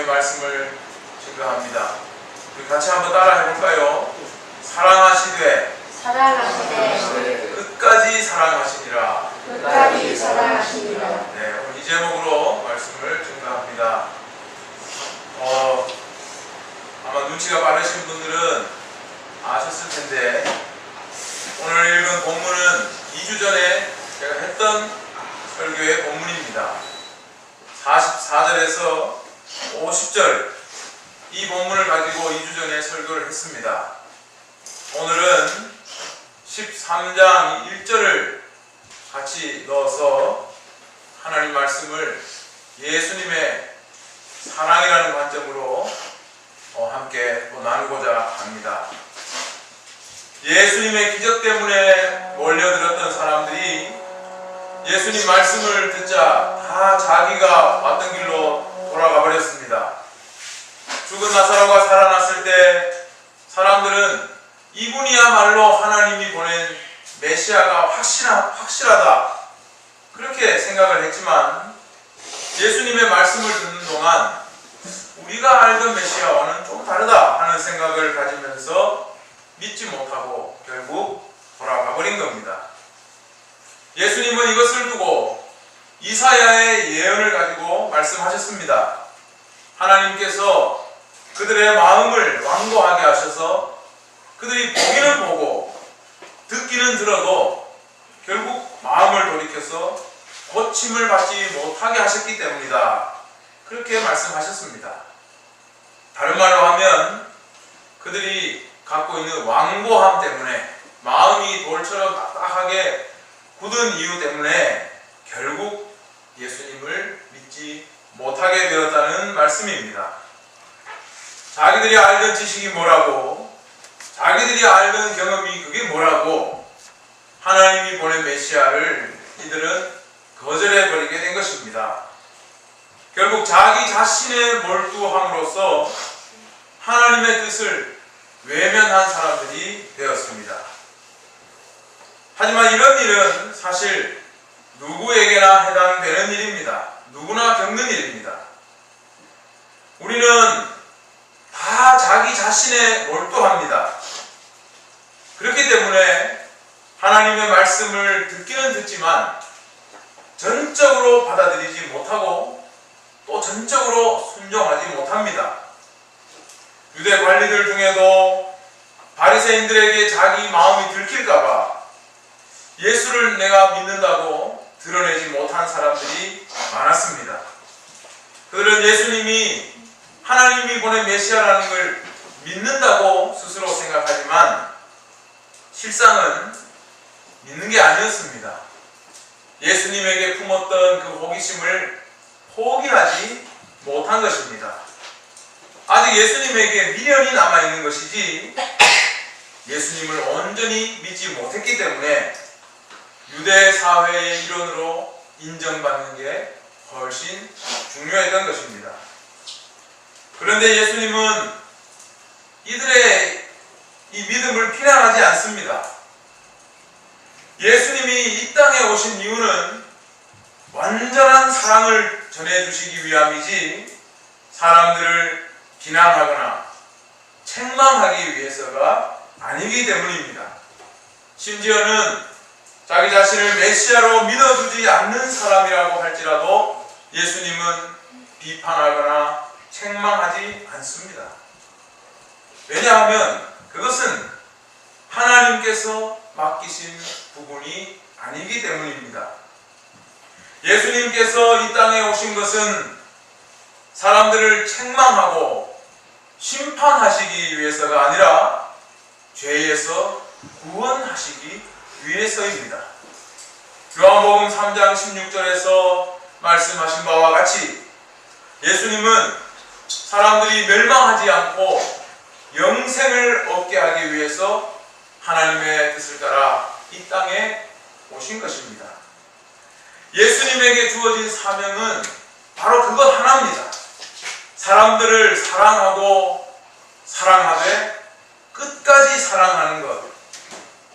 예수님의 말씀을 증거합니다. 우리 같이 한번 따라 해볼까요? 사랑하시되 끝까지 사랑하시니라. 끝까지 사랑하시니라. 네, 오늘 이 제목으로 말씀을 증거합니다. 아마 눈치가 빠르신 분들은 아셨을 텐데, 오늘 읽은 본문은 2주 전에 제가 했던 설교의 본문입니다. 44절에서 50절, 이 본문을 가지고 2주 전에 설교를 했습니다. 오늘은 13장 1절을 같이 넣어서 하나님 말씀을 예수님의 사랑이라는 관점으로 함께 나누고자 합니다. 예수님의 기적 때문에 몰려들었던 사람들이 예수님 말씀을 듣자 다 자기가 왔던 길로 돌아가 버렸습니다. 죽은 나사로가 살아났을 때 사람들은 이분이야말로 하나님이 보낸 메시아가 확실하다, 그렇게 생각을 했지만, 예수님의 말씀을 듣는 동안 우리가 알던 메시아와는 좀 다르다 하는 생각을 가지면서 믿지 못하고 결국 돌아가 버린 겁니다. 예수님은 이것을 두고 이사야의 예언을 가지고 말씀하셨습니다. 하나님께서 그들의 마음을 완고하게 하셔서 그들이 보기는 보고 듣기는 들어도 결국 마음을 돌이켜서 고침을 받지 못하게 하셨기 때문이다, 그렇게 말씀하셨습니다. 다른 말로 하면 그들이 갖고 있는 완고함 때문에, 마음이 돌처럼 딱딱하게 굳은 이유 때문에 결국 예수님을 믿지 못하게 되었다는 말씀입니다. 자기들이 알던 지식이 뭐라고, 자기들이 알던 경험이 그게 뭐라고 하나님이 보낸 메시아를 이들은 거절해버리게 된 것입니다. 결국 자기 자신의 몰두함으로써 하나님의 뜻을 외면한 사람들이 되었습니다. 하지만 이런 일은 사실 누구에게나 해당되는 일입니다. 누구나 겪는 일입니다. 우리는 다 자기 자신에 몰두합니다. 그렇기 때문에 하나님의 말씀을 듣기는 듣지만 전적으로 받아들이지 못하고 또 전적으로 순종하지 못합니다. 유대 관리들 중에도 바리새인들에게 자기 마음이 들킬까봐 예수를 내가 믿는다고 드러내지 못한 사람들이 많았습니다. 그들은 예수님이 하나님이 보낸 메시아라는 걸 믿는다고 스스로 생각하지만 실상은 믿는 게 아니었습니다. 예수님에게 품었던 그 호기심을 포기하지 못한 것입니다. 아직 예수님에게 미련이 남아있는 것이지 예수님을 온전히 믿지 못했기 때문에 유대 사회의 일원으로 인정받는 게 훨씬 중요했던 것입니다. 그런데 예수님은 이들의 이 믿음을 비난하지 않습니다. 예수님이 이 땅에 오신 이유는 완전한 사랑을 전해주시기 위함이지 사람들을 비난하거나 책망하기 위해서가 아니기 때문입니다. 심지어는 자기 자신을 메시아로 믿어주지 않는 사람이라고 할지라도 예수님은 비판하거나 책망하지 않습니다. 왜냐하면 그것은 하나님께서 맡기신 부분이 아니기 때문입니다. 예수님께서 이 땅에 오신 것은 사람들을 책망하고 심판하시기 위해서가 아니라 죄에서 구원하시기 위해서입니다. 요한복음 3장 16절에서 말씀하신 바와 같이 예수님은 사람들이 멸망하지 않고 영생을 얻게 하기 위해서 하나님의 뜻을 따라 이 땅에 오신 것입니다. 예수님에게 주어진 사명은 바로 그것 하나입니다. 사람들을 사랑하고 사랑하되 끝까지 사랑하는 것,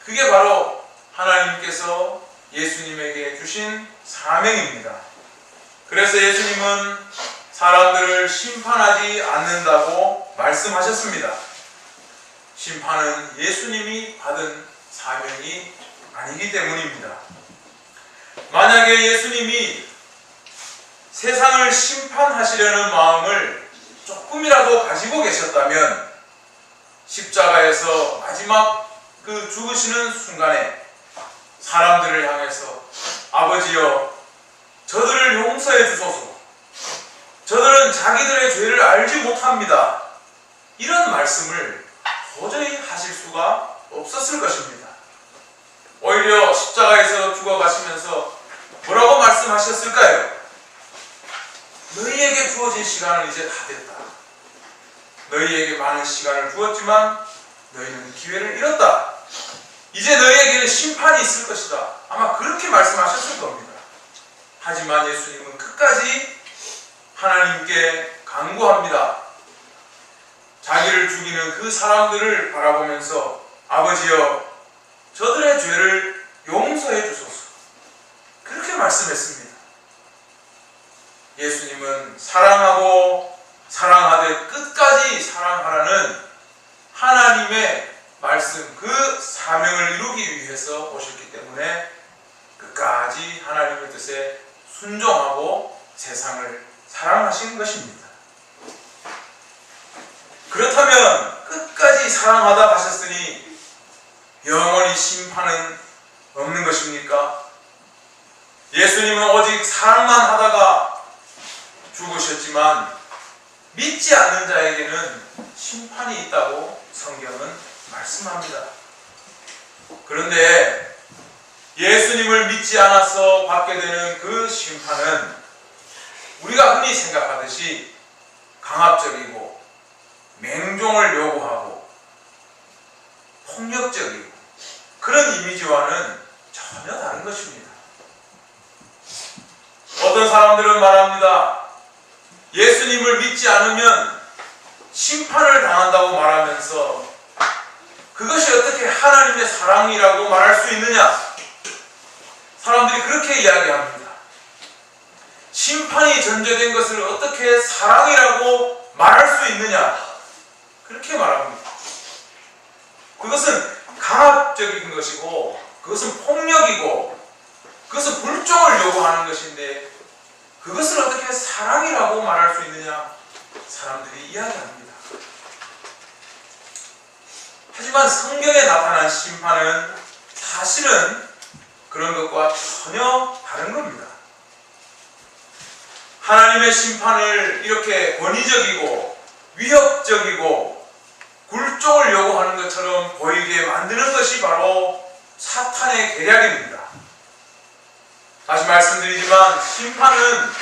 그게 바로 하나님께서 예수님에게 주신 사명입니다. 그래서 예수님은 사람들을 심판하지 않는다고 말씀하셨습니다. 심판은 예수님이 받은 사명이 아니기 때문입니다. 만약에 예수님이 세상을 심판하시려는 마음을 조금이라도 가지고 계셨다면 십자가에서 마지막 그 죽으시는 순간에 사람들을 향해서 아버지여 저들을 용서해 주소서, 저들은 자기들의 죄를 알지 못합니다, 이런 말씀을 도저히 하실 수가 없었을 것입니다. 오히려 십자가에서 죽어가시면서 뭐라고 말씀하셨을까요? 너희에게 주어진 시간은 이제 다 됐다. 너희에게 많은 시간을 주었지만 너희는 기회를 잃었다. 이제 너희에게는 심판이 있을 것이다. 아마 그렇게 말씀하셨을 겁니다. 하지만 예수님은 끝까지 하나님께 간구합니다. 자기를 죽이는 그 사람들을 바라보면서 아버지여 저들의 죄를 용서해 주소서, 그렇게 말씀했습니다. 예수님은 사랑하고 사랑하되 끝까지 사랑하라는 하나님의 말씀, 그 사명을 이루기 위해서 오셨기 때문에 끝까지 하나님의 뜻에 순종하고 세상을 사랑하신 것입니다. 그렇다면 끝까지 사랑하다 하셨으니 영원히 심판은 없는 것입니까? 예수님은 오직 사랑만 하다가 죽으셨지만 믿지 않는 자에게는 심판이 있다고 성경은 말씀합니다. 그런데 예수님을 믿지 않아서 받게 되는 그 심판은 우리가 흔히 생각하듯이 강압적이고 맹종을 요구하고 폭력적이고 그런 이미지와는 전혀 다른 것입니다. 어떤 사람들은 말합니다. 예수님을 믿지 않으면 심판을 당한다고 말하면서 그것이 어떻게 하나님의 사랑이라고 말할 수 있느냐? 사람들이 그렇게 이야기합니다. 심판이 전제된 것을 어떻게 사랑이라고 말할 수 있느냐? 그렇게 말합니다. 그것은 강압적인 것이고 그것은 폭력이고 그것은 불종을 요구하는 것인데 그것을 어떻게 사랑이라고 말할 수 있느냐? 사람들이 이야기합니다. 하지만 성경에 나타난 심판은 사실은 그런 것과 전혀 다른 겁니다. 하나님의 심판을 이렇게 권위적이고 위협적이고 굴종을 요구하는 것처럼 보이게 만드는 것이 바로 사탄의 계략입니다. 다시 말씀드리지만 심판은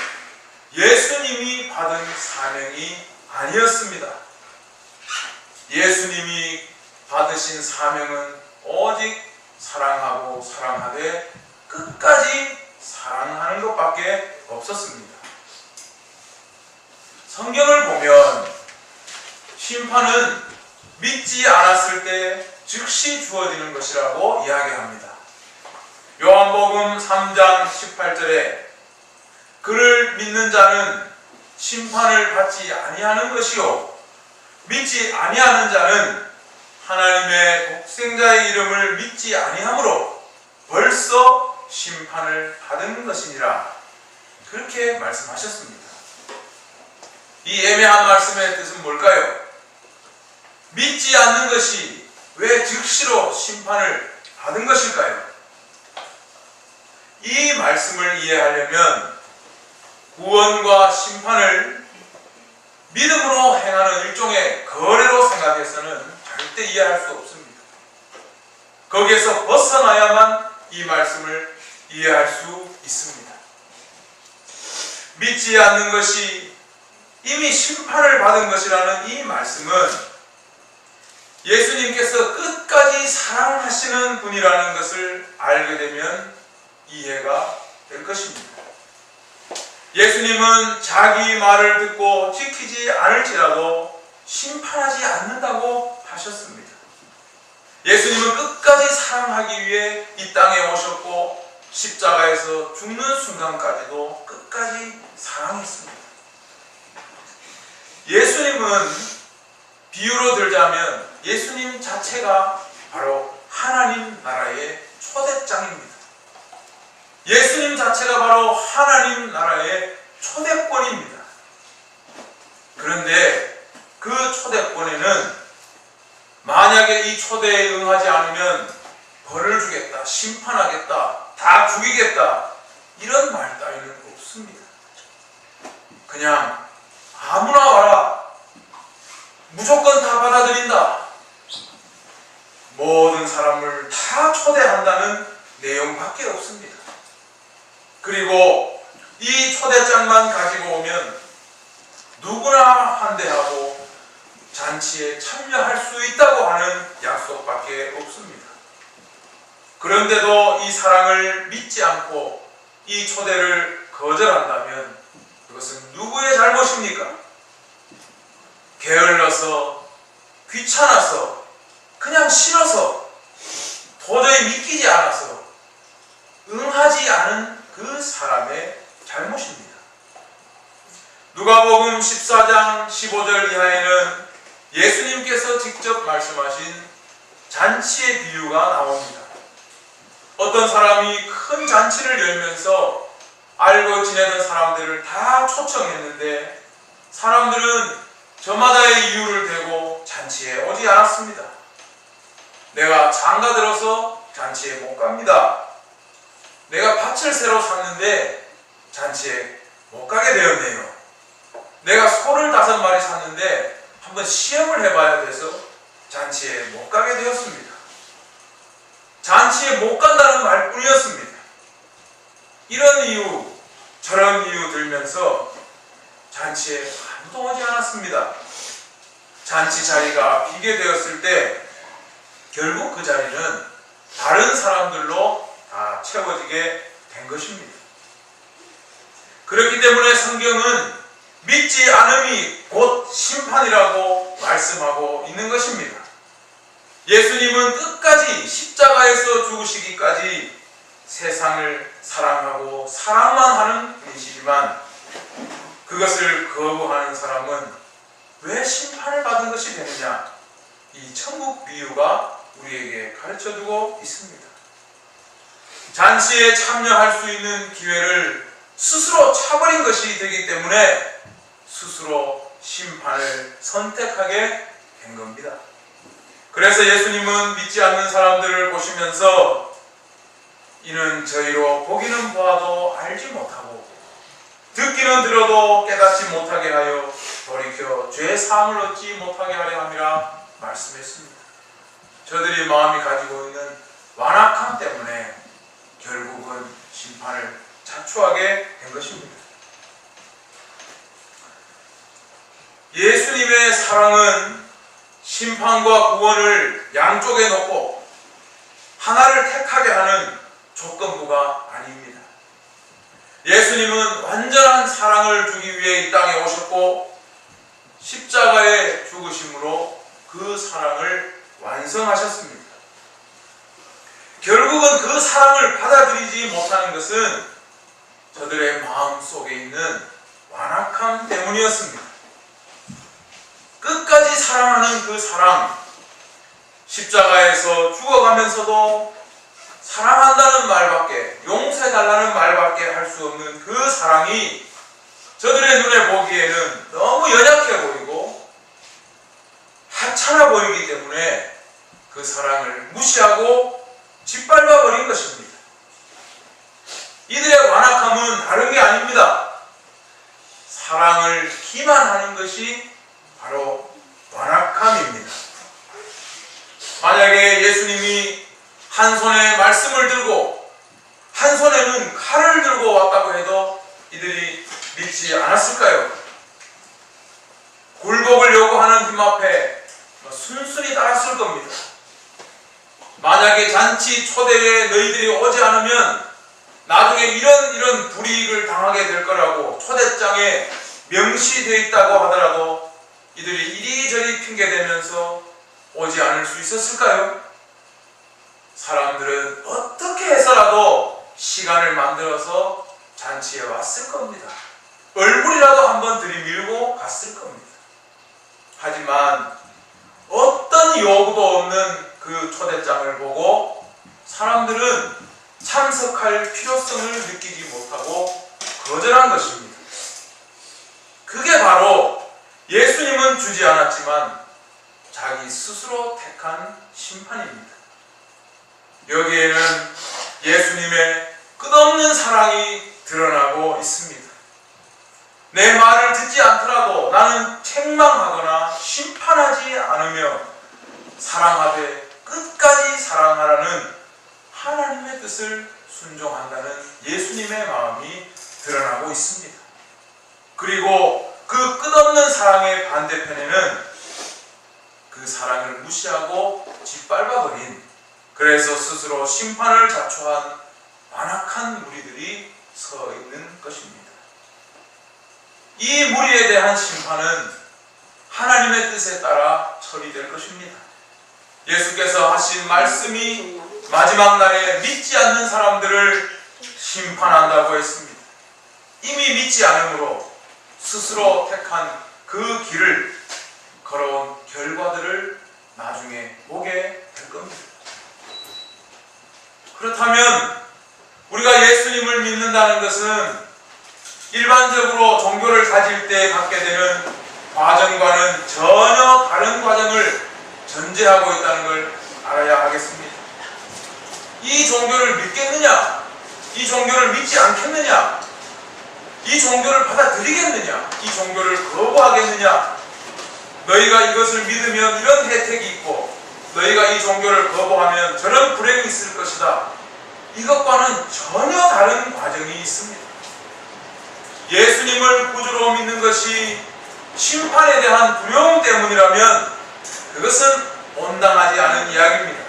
예수님이 받은 사명이 아니었습니다. 예수님이 받으신 사명은 오직 사랑하고 사랑하되 끝까지 사랑하는 것밖에 없었습니다. 성경을 보면 심판은 믿지 않았을 때 즉시 주어지는 것이라고 이야기합니다. 요한복음 3장 18절에 그를 믿는 자는 심판을 받지 아니하는 것이요 믿지 아니하는 자는 하나님의 독생자의 이름을 믿지 아니하므로 벌써 심판을 받은 것이니라, 그렇게 말씀하셨습니다. 이 애매한 말씀의 뜻은 뭘까요? 믿지 않는 것이 왜 즉시로 심판을 받은 것일까요? 이 말씀을 이해하려면 구원과 심판을 믿음으로 행하는 일종의 거래로 생각해서는 절대 이해할 수 없습니다. 거기에서 벗어나야만 이 말씀을 이해할 수 있습니다. 믿지 않는 것이 이미 심판을 받은 것이라는 이 말씀은 예수님께서 끝까지 사랑하시는 분이라는 것을 알게 되면 이해가 될 것입니다. 예수님은 자기 말을 듣고 지키지 않을지라도 심판하지 않는다고 하셨습니다. 예수님은 끝까지 사랑하기 위해 이 땅에 오셨고 십자가에서 죽는 순간까지도 끝까지 사랑했습니다. 예수님은 비유로 들자면 예수님 자체가 바로 하나님 나라의 초대장입니다. 예수님 자체가 바로 하나님 나라의 초대권입니다. 그런데 그 초대권에는 만약에 이 초대에 응하지 않으면 벌을 주겠다, 심판하겠다, 다 죽이겠다, 이런 말 따위는 없습니다. 그냥 아무나 와라, 무조건 다 받아들인다, 모든 사람을 다 초대한다는 내용밖에 없습니다. 그리고 이 초대장만 가지고 오면 누구나 환대하고 잔치에 참여할 수 있다고 하는 약속밖에 없습니다. 그런데도 이 사랑을 믿지 않고 이 초대를 거절한다면 그것은 누구의 잘못입니까? 게을러서, 귀찮아서, 그냥 싫어서, 도저히 믿기지 않아서 응하지 않은 그 사람의 잘못입니다. 누가복음 14장 15절 이하에는 예수님께서 직접 말씀하신 잔치의 비유가 나옵니다. 어떤 사람이 큰 잔치를 열면서 알고 지내던 사람들을 다 초청했는데 사람들은 저마다의 이유를 대고 잔치에 오지 않았습니다. 내가 장가 들어서 잔치에 못 갑니다. 내가 밭을 새로 샀는데 잔치에 못 가게 되었네요. 내가 소를 5마리 샀는데 한번 시험을 해봐야 돼서 잔치에 못 가게 되었습니다. 잔치에 못 간다는 말뿐이었습니다. 이런 이유, 저런 이유 들면서 잔치에 아무도 오지 않았습니다. 잔치 자리가 비게 되었을 때 결국 그 자리는 다른 사람들로 다 채워지게 된 것입니다. 그렇기 때문에 성경은 믿지 않음이 곧 심판이라고 말씀하고 있는 것입니다. 예수님은 끝까지 십자가에서 죽으시기까지 세상을 사랑하고 사랑만 하는 분이시지만 그것을 거부하는 사람은 왜 심판을 받은 것이 되느냐? 이 천국 비유가 우리에게 가르쳐주고 있습니다. 잔치에 참여할 수 있는 기회를 스스로 차버린 것이 되기 때문에 스스로 심판을 선택하게 된 겁니다. 그래서 예수님은 믿지 않는 사람들을 보시면서 이는 저희로 보기는 보아도 알지 못하고 듣기는 들어도 깨닫지 못하게 하여 돌이켜 죄 사함을 얻지 못하게 하려 함이라 말씀했습니다. 저들이 마음이 가지고 있는 완악함 때문에 결국은 심판을 자초하게 된 것입니다. 예수님의 사랑은 심판과 구원을 양쪽에 놓고 하나를 택하게 하는 조건부가 아닙니다. 예수님은 완전한 사랑을 주기 위해 이 땅에 오셨고 십자가의 죽으심으로 그 사랑을 완성하셨습니다. 결국은 그 사랑을 받아들이지 못하는 것은 저들의 마음 속에 있는 완악함 때문이었습니다. 끝까지 사랑하는 그 사랑, 십자가에서 죽어가면서도 사랑한다는 말밖에, 용서해달라는 말밖에 할 수 없는 그 사랑이 저들의 눈에 보기에는 너무 연약해 보이고 하찮아 보이기 때문에 그 사랑을 무시하고 짓밟아 버린 것입니다. 이들의 완악함은 다른 게 아닙니다. 사랑을 기만하는 것이 바로 완악함입니다. 만약에 예수님이 한 손에 말씀을 들고 한 손에는 칼을 들고 왔다고 해도 이들이 믿지 않았을까요? 굴복을 요구하는 힘 앞에 순순히 따랐을 겁니다. 만약에 잔치 초대에 너희들이 오지 않으면 나중에 이런 불이익을 당하게 될 거라고 초대장에 명시되어 있다고 하더라도 이들이 이리저리 핑계대면서 오지 않을 수 있었을까요? 사람들은 어떻게 해서라도 시간을 만들어서 잔치에 왔을 겁니다. 얼굴이라도 한번 들이밀고 갔을 겁니다. 하지만 어떤 요구도 없는 그 초대장을 보고 사람들은 참석할 필요성을 느끼지 못하고 거절한 것입니다. 그게 바로 예수님은 주지 않았지만 자기 스스로 택한 심판입니다. 여기에는 예수님의 끝없는 사랑이 드러나고 있습니다. 내 말을 듣지 않더라도 나는 책망하거나 심판하지 않으며 사랑하되 끝까지 사랑하라는 하나님의 뜻을 순종한다는 예수님의 마음이 드러나고 있습니다. 그리고 그 끝없는 사랑의 반대편에는 그 사랑을 무시하고 짓밟아버린, 그래서 스스로 심판을 자초한 완악한 무리들이 서 있는 것입니다. 이 무리에 대한 심판은 하나님의 뜻에 따라 처리될 것입니다. 예수께서 하신 말씀이 마지막 날에 믿지 않는 사람들을 심판한다고 했습니다. 이미 믿지 않으므로 스스로 택한 그 길을 걸어온 결과들을 나중에 보게 될 겁니다. 그렇다면 우리가 예수님을 믿는다는 것은 일반적으로 종교를 가질 때 갖게 되는 과정과는 전혀 다른 과정을 전제하고 있다는 걸 알아야 하겠습니다. 이 종교를 믿겠느냐? 이 종교를 믿지 않겠느냐? 이 종교를 받아들이겠느냐? 이 종교를 거부하겠느냐? 너희가 이것을 믿으면 이런 혜택이 있고 너희가 이 종교를 거부하면 저런 불행이 있을 것이다. 이것과는 전혀 다른 과정이 있습니다. 예수님을 구주로 믿는 것이 심판에 대한 두려움 때문이라면 그것은 온당하지 않은 이야기입니다.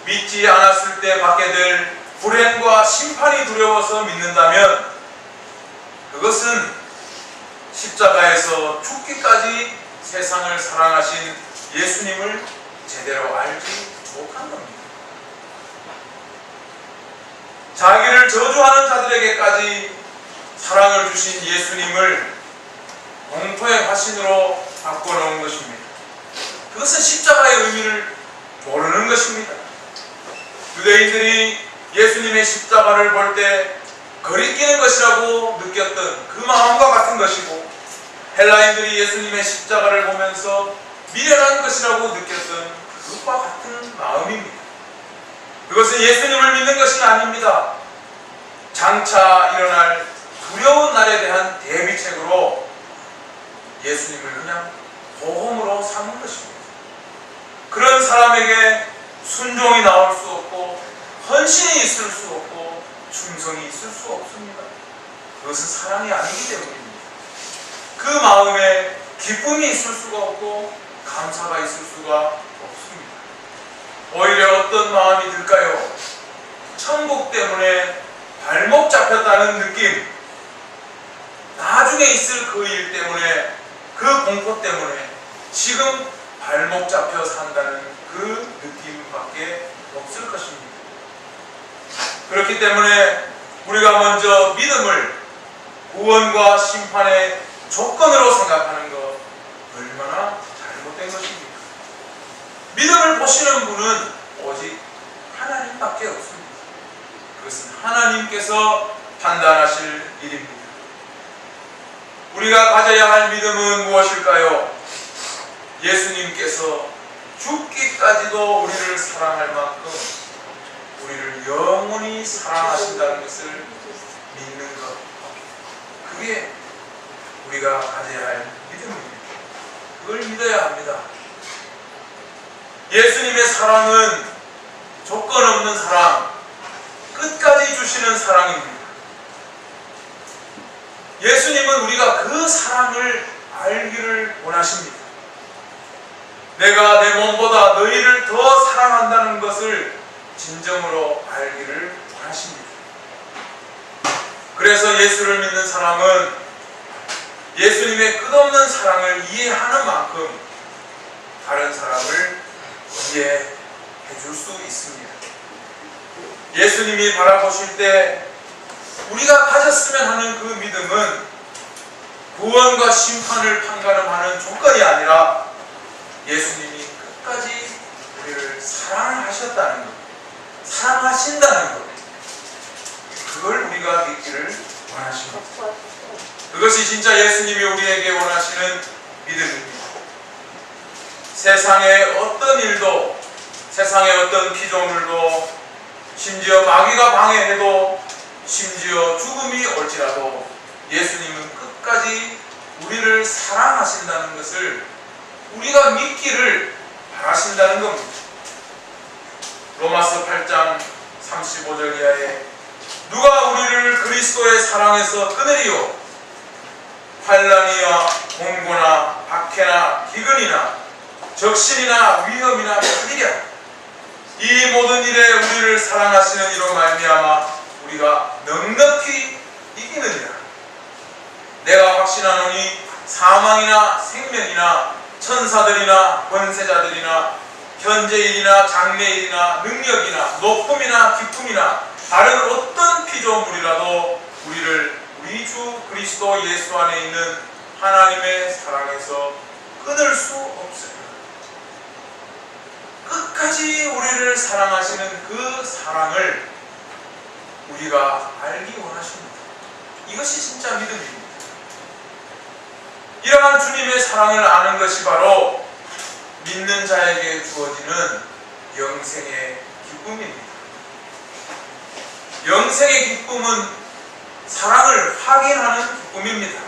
믿지 않았을 때 받게 될 불행과 심판이 두려워서 믿는다면 그것은 십자가에서 죽기까지 세상을 사랑하신 예수님을 제대로 알지 못한 겁니다. 자기를 저주하는 자들에게까지 사랑을 주신 예수님을 공포의 화신으로 바꿔놓은 것입니다. 그것은 십자가의 의미를 모르는 것입니다. 유대인들이 예수님의 십자가를 볼 때 거리끼는 것이라고 느꼈던 그 마음과 같은 것이고, 헬라인들이 예수님의 십자가를 보면서 미련한 것이라고 느꼈던 그것과 같은 마음입니다. 그것은 예수님을 믿는 것이 아닙니다. 장차 일어날 두려운 날에 대한 대비책으로 예수님을 그냥 보험으로 삼은 것입니다. 그런 사람에게 순종이 나올 수 없고 헌신이 있을 수 없고 충성이 있을 수 없습니다. 그것은 사랑이 아니기 때문입니다. 그 마음에 기쁨이 있을 수가 없고 감사가 있을 수가 없습니다. 오히려 어떤 마음이 들까요? 천국 때문에 발목 잡혔다는 느낌, 나중에 있을 그 일 때문에, 그 공포 때문에 지금 발목 잡혀 산다는 그 느낌밖에 없을 것입니다. 그렇기 때문에 우리가 먼저 믿음을 구원과 심판의 조건으로 생각하는 것 얼마나 잘못된 것입니까? 믿음을 보시는 분은 오직 하나님밖에 없습니다. 그것은 하나님께서 판단하실 일입니다. 우리가 가져야 할 믿음은 무엇일까요? 예수님께서 죽기까지도 우리를 사랑할 만큼 우리를 영원히 사랑하신다는 것을 믿는 것, 그게 우리가 가져야 할 믿음입니다. 그걸 믿어야 합니다. 예수님의 사랑은 조건 없는 사랑, 끝까지 주시는 사랑입니다. 예수님은 우리가 그 사랑을 알기를 원하십니다. 내가 내 몸보다 너희를 더 사랑한다는 것을 진정으로 알기를 원하십니다. 그래서 예수를 믿는 사람은 예수님의 끝없는 사랑을 이해하는 만큼 다른 사람을 이해해 줄 수 있습니다. 예수님이 바라보실 때 우리가 가졌으면 하는 그 믿음은 구원과 심판을 판가름하는 조건이 아니라 예수님이 끝까지 우리를 사랑하셨다는 것, 사랑하신다는 것, 그걸 우리가 믿기를 원하십니다. 그것이 진짜 예수님이 우리에게 원하시는 믿음입니다. 세상의 어떤 일도, 세상의 어떤 피조물도, 심지어 마귀가 방해해도, 심지어 죽음이 올지라도 예수님은 끝까지 우리를 사랑하신다는 것을 우리가 믿기를 바라신다는 겁니다. 로마서 8장 35절 이하에 누가 우리를 그리스도의 사랑에서 끊으리요? 환난이나 공고나 박해나 기근이나 적신이나 위험이나 편이랴. 이 모든 일에 우리를 사랑하시는 이로 말미암아 우리가 넉넉히 이기느니라. 내가 확신하노니 사망이나 생명이나 천사들이나 권세자들이나 현재일이나 장래일이나 능력이나 높음이나 기쁨이나 다른 어떤 피조물이라도 우리를 우리 주 그리스도 예수 안에 있는 하나님의 사랑에서 끊을 수 없습니다. 끝까지 우리를 사랑하시는 그 사랑을 우리가 알기 원하십니다. 이것이 진짜 믿음입니다. 이러한 주님의 사랑을 아는 것이 바로 믿는 자에게 주어지는 영생의 기쁨입니다. 영생의 기쁨은 사랑을 확인하는 기쁨입니다.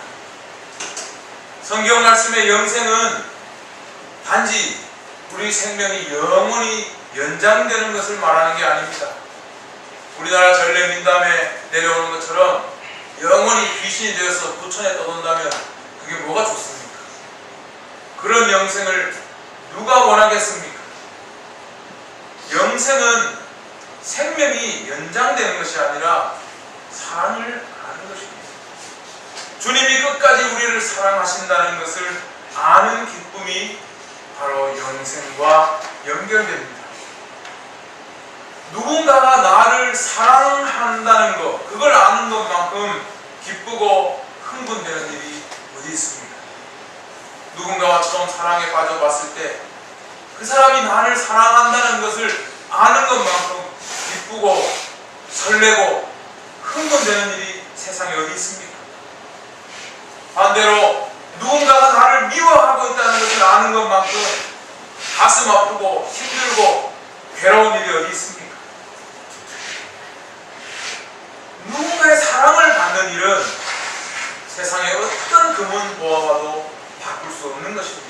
성경 말씀의 영생은 단지 우리 생명이 영원히 연장되는 것을 말하는 게 아닙니다. 우리나라 전래 민담에 내려오는 것처럼 영원히 귀신이 되어서 부천에 떠돈다면 그게 뭐가 좋습니까? 그런 영생을 누가 원하겠습니까? 영생은 생명이 연장되는 것이 아니라 사랑을 아는 것입니다. 주님이 끝까지 우리를 사랑하신다는 것을 아는 기쁨이 바로 영생과 연결됩니다. 누군가가 나를 사랑한다는 것, 그걸 아는 것만큼 기쁘고 흥분되는 일이 어디 있습니까? 누군가와 처음 사랑에 빠져봤을 때 그 사람이 나를 사랑한다는 것을 아는 것만큼 기쁘고 설레고 흥분되는 일이 세상에 어디 있습니까? 반대로 누군가가 나를 미워하고 있다는 것을 아는 것만큼 가슴 아프고 힘들고 괴로운 일이 어디 있습니까? 누군가의 사랑을 받는 일은 세상의 어떤 금은 보아봐도 바꿀 수 없는 것입니다.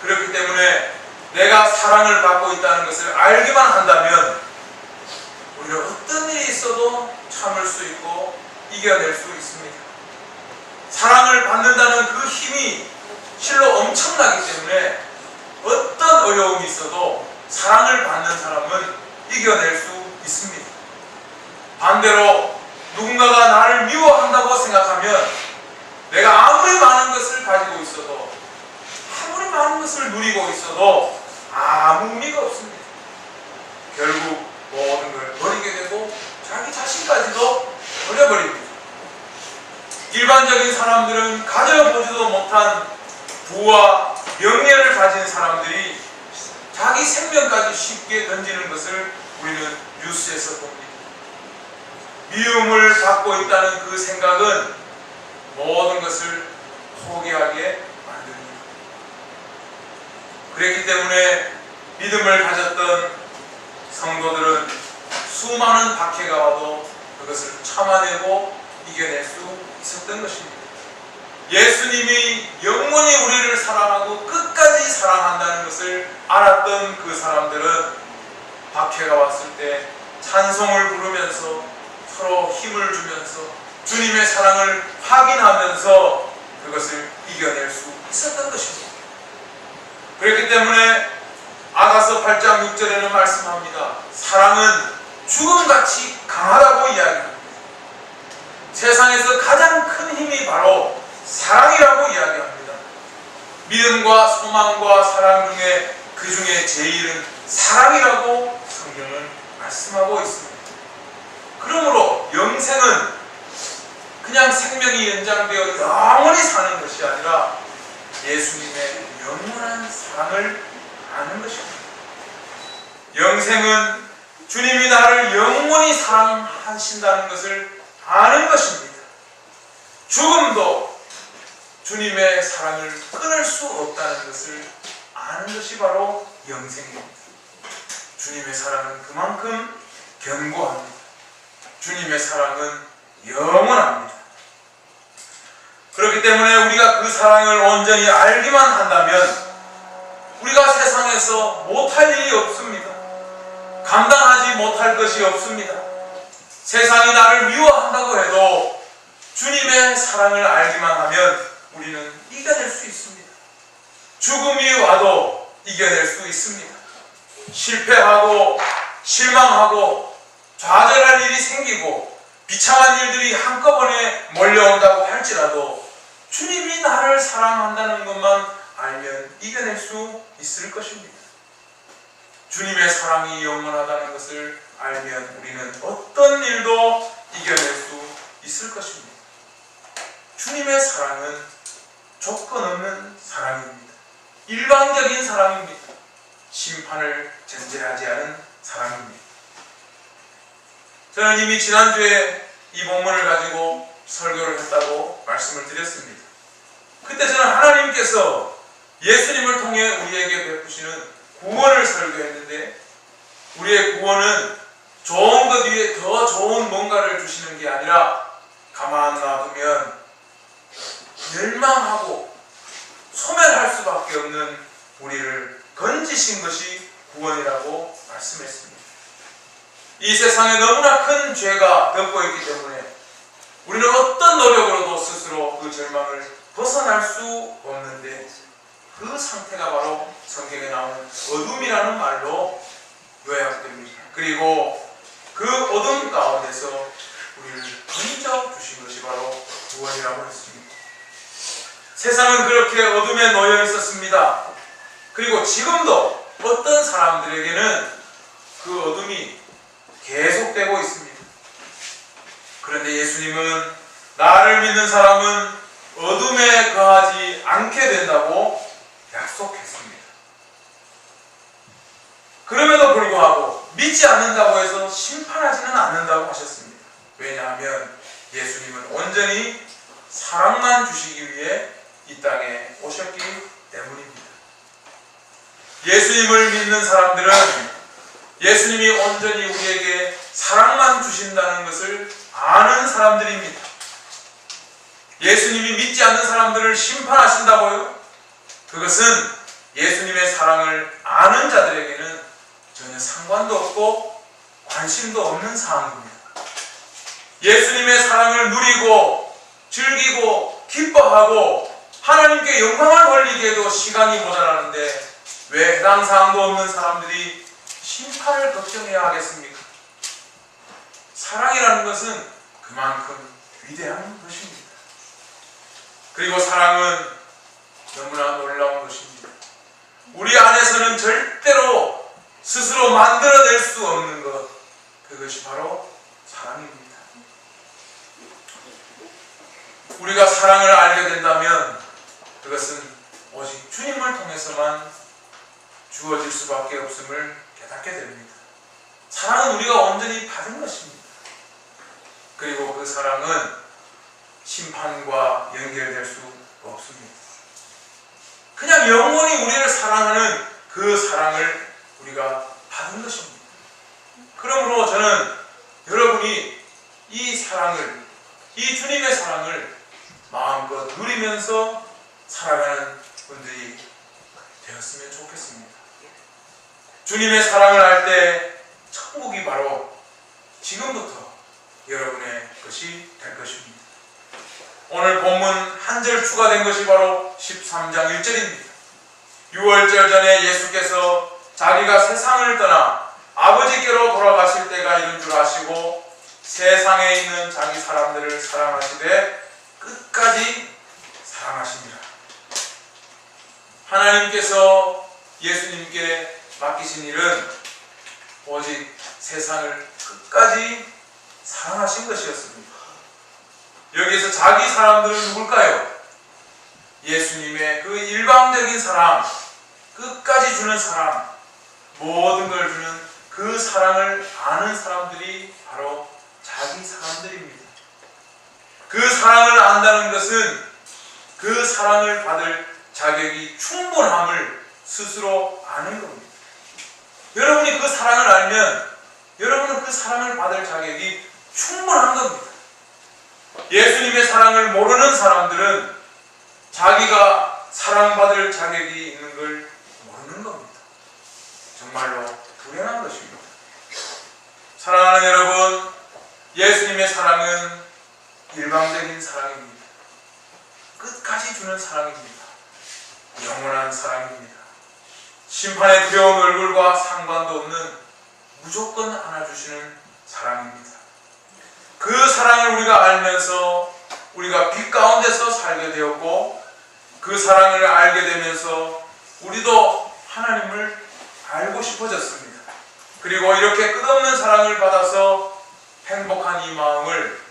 그렇기 때문에 내가 사랑을 받고 있다는 것을 알기만 한다면 오히려 어떤 일이 있어도 참을 수 있고 이겨낼 수 있습니다. 사랑을 받는다는 그 힘이 실로 엄청나기 때문에 어떤 어려움이 있어도 사랑을 받는 사람은 이겨낼 수 있습니다. 반대로 누군가가 나를 미워한다고 생각하면 내가 아무리 많은 것을 가지고 있어도 아무리 많은 것을 누리고 있어도 아무 의미가 없습니다. 결국 모든 걸 버리게 되고 자기 자신까지도 버려버립니다. 일반적인 사람들은 가져보지도 못한 부와 명예를 가진 사람들이 자기 생명까지 쉽게 던지는 것을 우리는 뉴스에서 봅니다. 미움을 받고 있다는 그 생각은 모든 것을 포기하게 만듭니다. 그랬기 때문에 믿음을 가졌던 성도들은 수많은 박해가 와도 그것을 참아내고 이겨낼 수 있었던 것입니다. 예수님이 영원히 우리를 사랑하고 끝까지 사랑한다는 것을 알았던 그 사람들은 박해가 왔을 때 찬송을 부르면서 서로 힘을 주면서 주님의 사랑을 확인하면서 그것을 이겨낼 수 있었던 것입니다. 그렇기 때문에 아가서 8장 6절에는 말씀합니다. 사랑은 죽음같이 강하다고 이야기합니다. 세상에서 가장 큰 힘이 바로 사랑이라고 이야기합니다. 믿음과 소망과 사랑 중에 그 중에 제일은 사랑이라고 성경은 말씀하고 있습니다. 그러므로 영생은 그냥 생명이 연장되어 영원히 사는 것이 아니라 예수님의 영원한 사랑을 아는 것입니다. 영생은 주님이 나를 영원히 사랑하신다는 것을 아는 것입니다. 죽음도 주님의 사랑을 끊을 수 없다는 것을 아는 것이 바로 영생입니다. 주님의 사랑은 그만큼 견고합니다. 주님의 사랑은 영원합니다. 그렇기 때문에 우리가 그 사랑을 온전히 알기만 한다면 우리가 세상에서 못할 일이 없습니다. 감당하지 못할 것이 없습니다. 세상이 나를 미워한다고 해도 주님의 사랑을 알기만 하면 우리는 이겨낼 수 있습니다. 죽음이 와도 이겨낼 수 있습니다. 실패하고 실망하고 좌절할 일이 생기고 비참한 일들이 한꺼번에 몰려온다고 할지라도 주님이 나를 사랑한다는 것만 알면 이겨낼 수 있을 것입니다. 주님의 사랑이 영원하다는 것을 알면 우리는 어떤 일도 이겨낼 수 있을 것입니다. 주님의 사랑은 조건 없는 사랑입니다. 일방적인 사랑입니다. 심판을 전제하지 않은 사랑입니다. 저는 이미 지난주에 이 본문을 가지고 설교를 했다고 말씀을 드렸습니다. 그때 저는 하나님께서 예수님을 통해 우리에게 베푸시는 구원을 설교했는데, 우리의 구원은 좋은 것 위에 더 좋은 뭔가를 주시는 게 아니라 가만 놔두면 멸망하고 소멸할 수밖에 없는 우리를 건지신 것이 구원이라고 말씀했습니다. 이 세상에 너무나 큰 죄가 덮고 있기 때문에 우리는 어떤 노력으로도 스스로 그 절망을 벗어날 수 없는데, 그 상태가 바로 성경에 나오는 어둠이라는 말로 요약됩니다. 그리고 그 어둠 가운데서 우리를 건져 주신 것이 바로 구원이라고 했습니다. 세상은 그렇게 어둠에 놓여 있었습니다. 그리고 지금도 어떤 사람들에게는 그 어둠이 계속되고 있습니다. 그런데 예수님은 나를 믿는 사람은 어둠에 거하지 않게 된다고 약속했습니다. 그럼에도 불구하고 믿지 않는다고 해서 심판하지는 않는다고 하셨습니다. 왜냐하면 예수님은 온전히 사랑만 주시기 위해 이 땅에 오셨기 때문입니다. 예수님을 믿는 사람들은 예수님이 온전히 우리에게 사랑만 주신다는 것을 아는 사람들입니다. 예수님이 믿지 않는 사람들을 심판하신다고요? 그것은 예수님의 사랑을 아는 자들에게는 전혀 상관도 없고 관심도 없는 사항입니다. 예수님의 사랑을 누리고 즐기고 기뻐하고 하나님께 영광을 돌리기에도 시간이 모자라는데 왜 해당 사항도 없는 사람들이 심판을 걱정해야 하겠습니까? 사랑이라는 것은 그만큼 위대한 것입니다. 그리고 사랑은 너무나 놀라운 것입니다. 우리 안에서는 절대로 스스로 만들어낼 수 없는 것, 그것이 바로 사랑입니다. 우리가 사랑을 알게 된다면 그것은 오직 주님을 통해서만 주어질 수밖에 없음을 깨닫게 됩니다. 사랑은 우리가 온전히 받은 것입니다. 그리고 그 사랑은 심판과 연결될 수 없습니다. 그냥 영원히 우리를 사랑하는 그 사랑을 우리가 받은 것입니다. 그러므로 저는 여러분이 이 사랑을, 이 주님의 사랑을 마음껏 누리면서 살아가는 분들이 되었으면 좋겠습니다. 주님의 사랑을 알 때 천국이 바로 지금부터 여러분의 것이 될 것입니다. 오늘 본문 한 절 추가된 것이 바로 13장 1절입니다. 유월절 전에 예수께서 자기가 세상을 떠나 아버지께로 돌아가실 때가 이른 줄 아시고 세상에 있는 자기 사람들을 사랑하시되 끝까지 사랑하시니라. 하나님께서 예수님께 맡기신 일은 오직 세상을 끝까지 사랑하신 것이었습니다. 여기에서 자기 사람들은 누굴까요? 예수님의 그 일방적인 사랑, 끝까지 주는 사랑, 모든 걸 주는 그 사랑을 아는 사람들이 바로 자기 사람들입니다. 그 사랑을 안다는 것은 그 사랑을 받을 자격이 충분함을 스스로 아는 겁니다. 여러분이 그 사랑을 알면 여러분은 그 사랑을 받을 자격이 충분한 겁니다. 예수님의 사랑을 모르는 사람들은 자기가 사랑받을 자격이 있는 걸 모르는 겁니다. 정말로 불행한 것입니다. 사랑하는 여러분, 예수님의 사랑은 일방적인 사랑입니다. 끝까지 주는 사랑입니다. 영원한 사랑입니다. 심판의 두려운 얼굴과 상관도 없는 무조건 안아주시는 사랑입니다. 그 사랑을 우리가 알면서 우리가 빛 가운데서 살게 되었고, 그 사랑을 알게 되면서 우리도 하나님을 알고 싶어졌습니다. 그리고 이렇게 끝없는 사랑을 받아서 행복한 이 마음을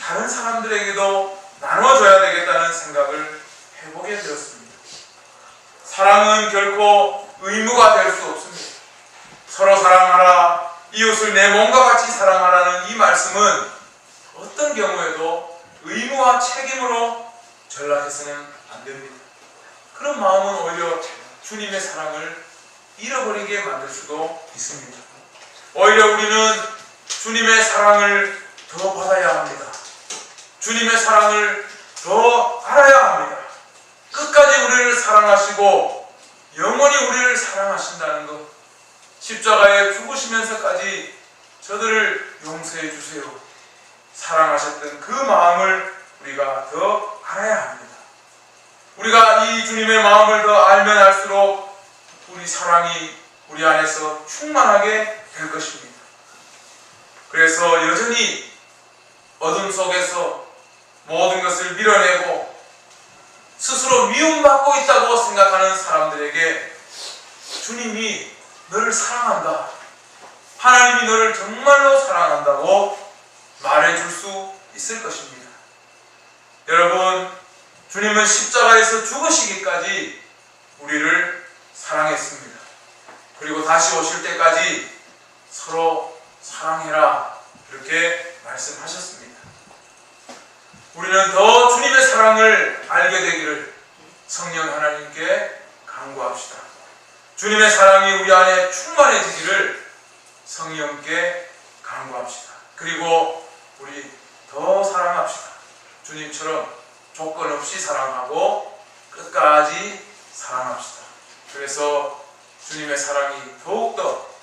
다른 사람들에게도 나눠줘야 되겠다는 생각을 해보게 되었습니다. 사랑은 결코 의무가 될 수 없습니다. 서로 사랑하라, 이웃을 내 몸과 같이 사랑하라는 이 말씀은 어떤 경우에도 의무와 책임으로 전락해서는 안 됩니다. 그런 마음은 오히려 주님의 사랑을 잃어버리게 만들 수도 있습니다. 오히려 우리는 주님의 사랑을 더 받아야 합니다. 주님의 사랑을 더 알아야 합니다. 끝까지 우리를 사랑하시고 영원히 우리를 사랑하신다는 것, 십자가에 죽으시면서까지 저들을 용서해 주세요 사랑하셨던 그 마음을 우리가 더 알아야 합니다. 우리가 이 주님의 마음을 더 알면 알수록 우리 사랑이 우리 안에서 충만하게 될 것입니다. 그래서 여전히 어둠 속에서 모든 것을 밀어내고 스스로 미움받고 있다고 생각하는 사람들에게 주님이 너를 사랑한다, 하나님이 너를 정말로 사랑한다고 말해줄 수 있을 것입니다. 여러분, 주님은 십자가에서 죽으시기까지 우리를 사랑했습니다. 그리고 다시 오실 때까지 서로 사랑해라, 이렇게 말씀하셨습니다. 우리는 더 주님의 사랑을 알게 되기를 성령 하나님께 간구합시다. 주님의 사랑이 우리 안에 충만해지기를 성령께 간구합시다. 그리고 우리 더 사랑합시다. 주님처럼 조건 없이 사랑하고 끝까지 사랑합시다. 그래서 주님의 사랑이 더욱더